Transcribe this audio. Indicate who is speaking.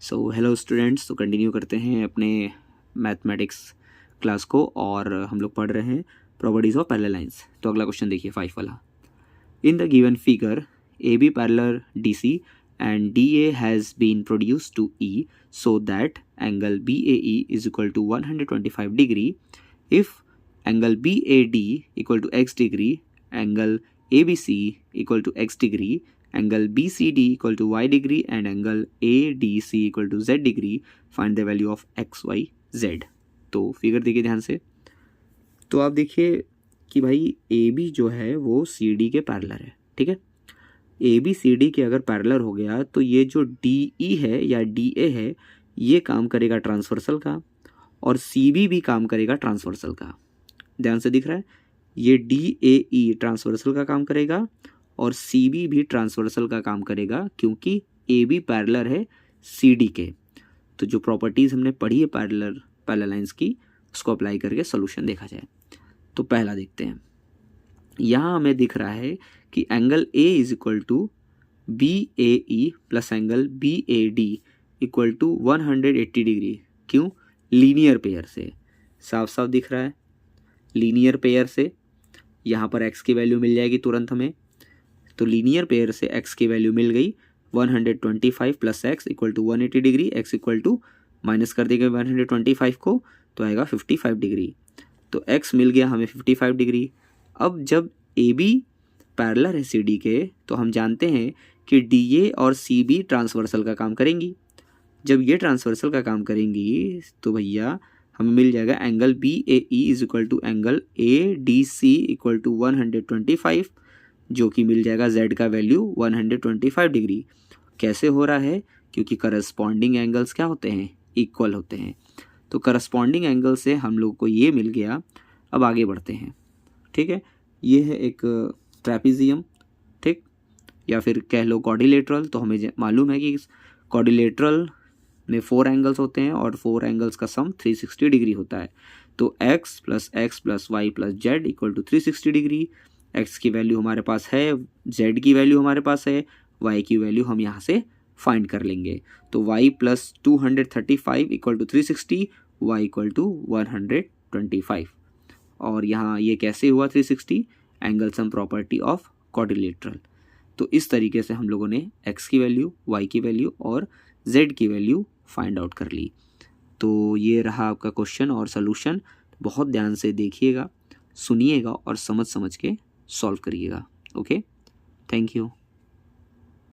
Speaker 1: So hello students, तो continue करते हैं अपने मैथमेटिक्स क्लास को और हम लोग पढ़ रहे हैं प्रॉपर्टीज ऑफ पैरेलल लाइंस। तो अगला क्वेश्चन देखिए 5 वाला। In the given figure A B parallel D C and D A has been produced to E so that angle B A E is equal to 125 degree if angle B A D equal to x degree, angle A B C equal to x degree, angle BCD equal to y degree and angle ADC equal to z degree, find the value of x, y, z। तो figure देखिए ध्यान से। तो आप देखिए कि भाई AB जो है वो CD के पैरेलल है, ठीक है। AB CD के अगर पैरेलल हो गया तो ये जो DE है या DA है ये काम करेगा ट्रांसवर्सल का और CB भी काम करेगा ट्रांसवर्सल का। ध्यान से दिख रहा है, ये DAE ट्रांसवर्सल का काम करेगा और CB भी ट्रांसवर्सल का काम करेगा क्योंकि AB पैरेलल है CD के। तो जो प्रॉपर्टीज़ हमने पढ़ी है पैरेलल लाइंस की उसको अप्लाई करके सोल्यूशन देखा जाए। तो पहला देखते हैं, यहाँ हमें दिख रहा है कि angle A is equal to BAE plus angle BAD equal to 180 degree. क्यों? लीनियर पेयर से, साफ साफ दिख रहा है। लीनियर पेयर से यहाँ पर x की वैल्यू मिल जाएगी तुरंत हमें। तो लीनियर पेयर से x की वैल्यू मिल गई 125 plus x equal to 180 degree. x equal to minus कर देंगे 125 को तो आएगा 55 डिग्री। तो x मिल गया हमें 55 डिग्री। अब जब AB पैरेलल है CD के तो हम जानते हैं कि DA और CB ट्रांसवर्सल का काम करेंगी। जब ये ट्रांसवर्सल का काम करेंगी तो भैया हमें मिल जाएगा angle BAE is equal to angle ADC equal to 125, जो कि मिल जाएगा z का वैल्यू 125 डिग्री। कैसे हो रहा है? क्योंकि करस्पॉन्डिंग एंगल्स क्या होते हैं? इक्वल होते हैं। तो करस्पॉन्डिंग एंगल से हम लोग को ये मिल गया। अब आगे बढ़ते हैं, ठीक है। ये है एक ट्रेपेजियम, ठीक, या फिर कह लो क्वाड्रिलेटरल। तो हमें मालूम है कि क्वाड्रिलेटरल में 4 एंगल्स होते हैं और 4 एंगल्स का सम 360 डिग्री होता है। तो x plus y plus z equal to 360 degree. x की वैल्यू हमारे पास है, z की वैल्यू हमारे पास है, y की वैल्यू हम यहाँ से फाइंड कर लेंगे। तो y plus 235 equal to 360, y equal to 125। और यहाँ ये कैसे हुआ 360? Angle sum property of quadrilateral. तो इस तरीके से हम लोगों ने x की वैल्यू, y की वैल्यू और z की वैल्यू फाइंड आउट कर ली। तो ये रहा आपका क्वेश्चन और सॉल्यूशन। बहुत ध्यान से देखिएगा, सुनिएगा और समझ के सॉल्व करिएगा। Okay, thank you.